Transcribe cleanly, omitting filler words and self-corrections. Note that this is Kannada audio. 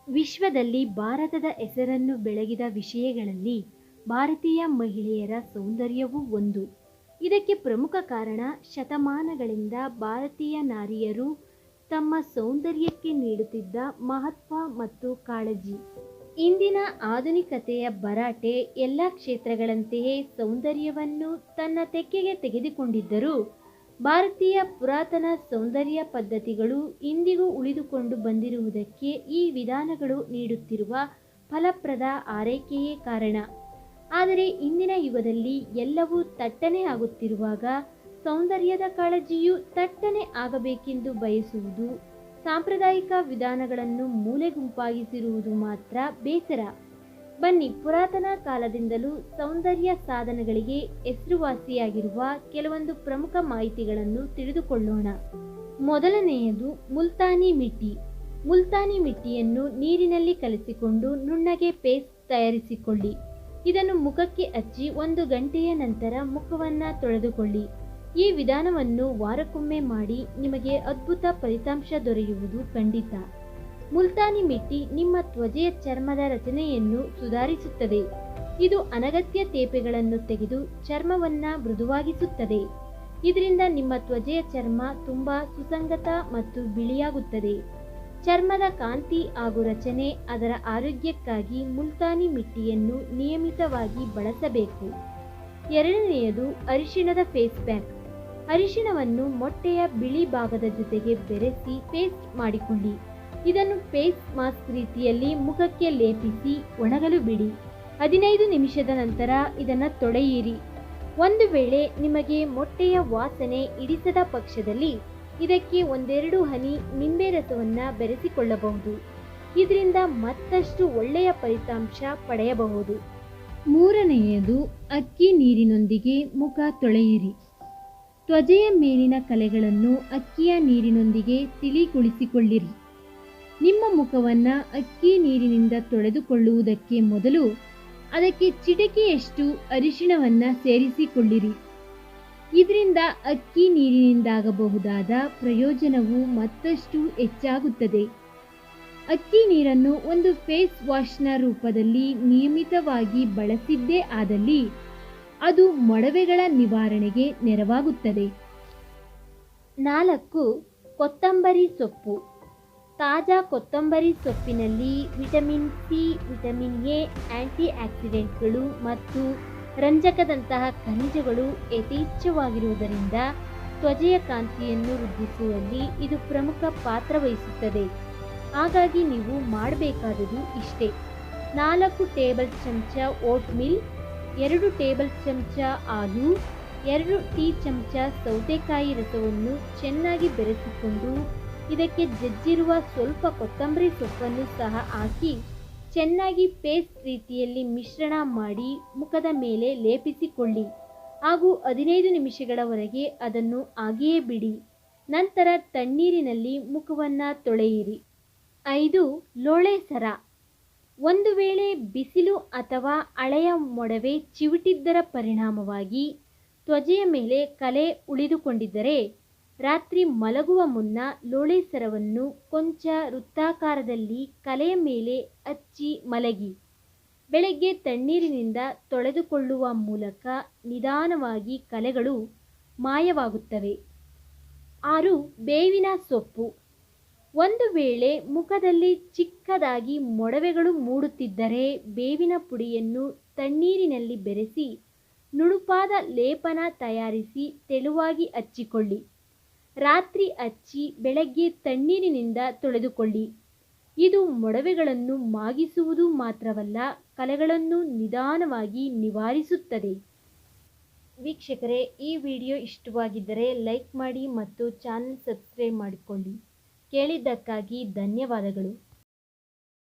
ವಿಶ್ವದಲ್ಲಿ ಭಾರತದ ಹೆಸರನ್ನು ಬೆಳಗಿದ ವಿಷಯಗಳಲ್ಲಿ ಭಾರತೀಯ ಮಹಿಳೆಯರ ಸೌಂದರ್ಯವೂ ಒಂದು. ಇದಕ್ಕೆ ಪ್ರಮುಖ ಕಾರಣ ಶತಮಾನಗಳಿಂದ ಭಾರತೀಯ ನಾರಿಯರು ತಮ್ಮ ಸೌಂದರ್ಯಕ್ಕೆ ನೀಡುತ್ತಿದ್ದ ಮಹತ್ವ ಮತ್ತು ಕಾಳಜಿ. ಇಂದಿನ ಆಧುನಿಕತೆಯ ಭರಾಟೆ ಎಲ್ಲ ಕ್ಷೇತ್ರಗಳಂತೆಯೇ ಸೌಂದರ್ಯವನ್ನು ತನ್ನ ತೆಕ್ಕೆಗೆ ತೆಗೆದುಕೊಂಡಿದ್ದರೂ ಭಾರತೀಯ ಪುರಾತನ ಸೌಂದರ್ಯ ಪದ್ಧತಿಗಳು ಇಂದಿಗೂ ಉಳಿದುಕೊಂಡು ಬಂದಿರುವುದಕ್ಕೆ ಈ ವಿಧಾನಗಳು ನೀಡುತ್ತಿರುವ ಫಲಪ್ರದ ಆರೈಕೆಯೇ ಕಾರಣ. ಆದರೆ ಇಂದಿನ ಯುಗದಲ್ಲಿ ಎಲ್ಲವೂ ತಟ್ಟನೆ ಆಗುತ್ತಿರುವಾಗ ಸೌಂದರ್ಯದ ಕಾಳಜಿಯೂ ತಟ್ಟನೆ ಆಗಬೇಕೆಂದು ಬಯಸುವುದು, ಸಾಂಪ್ರದಾಯಿಕ ವಿಧಾನಗಳನ್ನು ಮೂಲೆಗುಂಪಾಗಿಸಿರುವುದು ಮಾತ್ರ ಬೇಸರ. ಬನ್ನಿ, ಪುರಾತನ ಕಾಲದಿಂದಲೂ ಸೌಂದರ್ಯ ಸಾಧನಗಳಿಗೆ ಹೆಸರುವಾಸಿಯಾಗಿರುವ ಕೆಲವೊಂದು ಪ್ರಮುಖ ಮಾಹಿತಿಗಳನ್ನು ತಿಳಿದುಕೊಳ್ಳೋಣ. ಮೊದಲನೆಯದು ಮುಲ್ತಾನಿ ಮಿಟ್ಟಿ. ಮುಲ್ತಾನಿ ಮಿಟ್ಟಿಯನ್ನು ನೀರಿನಲ್ಲಿ ಕಲಸಿಕೊಂಡು ನುಣ್ಣಗೆ ಪೇಸ್ಟ್ ತಯಾರಿಸಿಕೊಳ್ಳಿ. ಇದನ್ನು ಮುಖಕ್ಕೆ ಹಚ್ಚಿ 1 ಗಂಟೆಯ ನಂತರ ಮುಖವನ್ನು ತೊಳೆದುಕೊಳ್ಳಿ. ಈ ವಿಧಾನವನ್ನು ವಾರಕ್ಕೊಮ್ಮೆ ಮಾಡಿ, ನಿಮಗೆ ಅದ್ಭುತ ಫಲಿತಾಂಶ ದೊರೆಯುವುದು ಖಂಡಿತ. ಮುಲ್ತಾನಿ ಮಿಟ್ಟಿ ನಿಮ್ಮ ತ್ವಚೆಯ ಚರ್ಮದ ರಚನೆಯನ್ನು ಸುಧಾರಿಸುತ್ತದೆ. ಇದು ಅನಗತ್ಯ ತೇಪೆಗಳನ್ನು ತೆಗೆದು ಚರ್ಮವನ್ನು ಮೃದುವಾಗಿಸುತ್ತದೆ. ಇದರಿಂದ ನಿಮ್ಮ ತ್ವಚೆಯ ಚರ್ಮ ತುಂಬಾ ಸುಸಂಗತ ಮತ್ತು ಬಿಳಿಯಾಗುತ್ತದೆ. ಚರ್ಮದ ಕಾಂತಿ ಹಾಗೂ ರಚನೆ, ಅದರ ಆರೋಗ್ಯಕ್ಕಾಗಿ ಮುಲ್ತಾನಿ ಮಿಟ್ಟಿಯನ್ನು ನಿಯಮಿತವಾಗಿ ಬಳಸಬೇಕು. ಎರಡನೆಯದು ಅರಿಶಿಣದ ಫೇಸ್ ಪ್ಯಾಕ್. ಅರಿಶಿಣವನ್ನು ಮೊಟ್ಟೆಯ ಬಿಳಿ ಭಾಗದ ಜೊತೆಗೆ ಬೆರೆಸಿ ಪೇಸ್ಟ್ ಮಾಡಿಕೊಳ್ಳಿ. ಇದನ್ನು ಫೇಸ್ ಮಾಸ್ಕ್ ರೀತಿಯಲ್ಲಿ ಮುಖಕ್ಕೆ ಲೇಪಿಸಿ ಒಣಗಲು ಬಿಡಿ. 15 ನಿಮಿಷದ ನಂತರ ಇದನ್ನು ತೊಳೆಯಿರಿ. ಒಂದು ವೇಳೆ ನಿಮಗೆ ಮೊಟ್ಟೆಯ ವಾಸನೆ ಹಿಡಿಸದ ಪಕ್ಷದಲ್ಲಿ ಇದಕ್ಕೆ 1-2 ಹನಿ ನಿಂಬೆ ರಸವನ್ನು ಬೆರೆಸಿಕೊಳ್ಳಬಹುದು. ಇದರಿಂದ ಮತ್ತಷ್ಟು ಒಳ್ಳೆಯ ಫಲಿತಾಂಶ ಪಡೆಯಬಹುದು. ಮೂರನೆಯದು ಅಕ್ಕಿ ನೀರಿನೊಂದಿಗೆ ಮುಖ ತೊಳೆಯಿರಿ. ತ್ವಚೆಯ ಮೇಲಿನ ಕಲೆಗಳನ್ನು ಅಕ್ಕಿಯ ನೀರಿನೊಂದಿಗೆ ತಿಳಿಗೊಳಿಸಿಕೊಳ್ಳಿರಿ. ನಿಮ್ಮ ಮುಖವನ್ನು ಅಕ್ಕಿ ನೀರಿನಿಂದ ತೊಳೆದುಕೊಳ್ಳುವುದಕ್ಕೆ ಮೊದಲು ಅದಕ್ಕೆ ಚಿಟಿಕೆಯಷ್ಟು ಅರಿಶಿಣವನ್ನು ಸೇರಿಸಿಕೊಳ್ಳಿರಿ. ಇದರಿಂದ ಅಕ್ಕಿ ನೀರಿನಿಂದಾಗಬಹುದಾದ ಪ್ರಯೋಜನವು ಮತ್ತಷ್ಟು ಹೆಚ್ಚಾಗುತ್ತದೆ. ಅಕ್ಕಿ ನೀರನ್ನು ಒಂದು ಫೇಸ್ ವಾಶ್ನ ರೂಪದಲ್ಲಿ ನಿಯಮಿತವಾಗಿ ಬಳಸಿದ್ದೇ ಆದಲ್ಲಿ ಅದು ಮೊಡವೆಗಳ ನಿವಾರಣೆಗೆ ನೆರವಾಗುತ್ತದೆ. 4. ಕೊತ್ತಂಬರಿ ಸೊಪ್ಪು. ತಾಜಾ ಕೊತ್ತಂಬರಿ ಸೊಪ್ಪಿನಲ್ಲಿ vitamin C, vitamin A, anti ಆಕ್ಸಿಡೆಂಟ್ಗಳು ಮತ್ತು ರಂಜಕದಂತಹ ಖನಿಜಗಳು ಯಥೇಚ್ಛವಾಗಿರುವುದರಿಂದ ತ್ವಚೆಯ ಕಾಂತಿಯನ್ನು ವೃದ್ಧಿಸುವಲ್ಲಿ ಇದು ಪ್ರಮುಖ ಪಾತ್ರ ವಹಿಸುತ್ತದೆ. ಹಾಗಾಗಿ ನೀವು ಮಾಡಬೇಕಾದುದು ಇಷ್ಟೇ: 4 ಟೇಬಲ್ ಚಮಚ ಓಟ್ ಮಿಲ್, 2 ಟೇಬಲ್ ಚಮಚ ಹಾಲು, 2 ಟೀ ಚಮಚ ಸೌತೆಕಾಯಿ ರಸವನ್ನು ಚೆನ್ನಾಗಿ ಬೆರೆಸಿಕೊಂಡು ಇದಕ್ಕೆ ಜಜ್ಜಿರುವ ಸ್ವಲ್ಪ ಕೊತ್ತಂಬರಿ ಸೊಪ್ಪನ್ನು ಸಹ ಹಾಕಿ ಚೆನ್ನಾಗಿ ಪೇಸ್ಟ್ ರೀತಿಯಲ್ಲಿ ಮಿಶ್ರಣ ಮಾಡಿ ಮುಖದ ಮೇಲೆ ಲೇಪಿಸಿಕೊಳ್ಳಿ ಹಾಗೂ 15 ನಿಮಿಷಗಳವರೆಗೆ ಅದನ್ನು ಹಾಗೆಯೇ ಬಿಡಿ. ನಂತರ ತಣ್ಣೀರಿನಲ್ಲಿ ಮುಖವನ್ನು ತೊಳೆಯಿರಿ. 5. ಲೋಳೆ ಸರ. ಒಂದು ವೇಳೆ ಬಿಸಿಲು ಅಥವಾ ಹಳೆಯ ಮೊಡವೆ ಚಿವುಟಿದ್ದರ ಪರಿಣಾಮವಾಗಿ ತ್ವಚೆಯ ಮೇಲೆ ಕಲೆ ಉಳಿದುಕೊಂಡಿದ್ದರೆ ರಾತ್ರಿ ಮಲಗುವ ಮುನ್ನ ಲೋಳೆ ಸರವನ್ನು ಕೊಂಚ ವೃತ್ತಾಕಾರದಲ್ಲಿ ಕಲೆಯ ಮೇಲೆ ಹಚ್ಚಿ ಮಲಗಿ. ಬೆಳಗ್ಗೆ ತಣ್ಣೀರಿನಿಂದ ತೊಳೆದುಕೊಳ್ಳುವ ಮೂಲಕ ನಿಧಾನವಾಗಿ ಕಲೆಗಳು ಮಾಯವಾಗುತ್ತವೆ. 6. ಬೇವಿನ ಸೊಪ್ಪು. ಒಂದು ವೇಳೆ ಮುಖದಲ್ಲಿ ಚಿಕ್ಕದಾಗಿ ಮೊಡವೆಗಳು ಮೂಡುತ್ತಿದ್ದರೆ ಬೇವಿನ ಪುಡಿಯನ್ನು ತಣ್ಣೀರಿನಲ್ಲಿ ಬೆರೆಸಿ ನುಣುಪಾದ ಲೇಪನ ತಯಾರಿಸಿ ತೆಳುವಾಗಿ ಹಚ್ಚಿಕೊಳ್ಳಿ. ರಾತ್ರಿ ಹಚ್ಚಿ ಬೆಳಗ್ಗೆ ತಣ್ಣೀರಿನಿಂದ ತೊಳೆದುಕೊಳ್ಳಿ. ಇದು ಮೊಡವೆಗಳನ್ನು ಮಾಗಿಸುವುದು ಮಾತ್ರವಲ್ಲ, ಕಲೆಗಳನ್ನು ನಿಧಾನವಾಗಿ ನಿವಾರಿಸುತ್ತದೆ. ವೀಕ್ಷಕರೇ, ಈ ವಿಡಿಯೋ ಇಷ್ಟವಾಗಿದ್ದರೆ ಲೈಕ್ ಮಾಡಿ ಮತ್ತು ಚಾನೆಲ್ ಸಬ್ಸ್ಕ್ರೈಬ್ ಮಾಡಿಕೊಳ್ಳಿ. ಕೇಳಿದ್ದಕ್ಕಾಗಿ ಧನ್ಯವಾದಗಳು.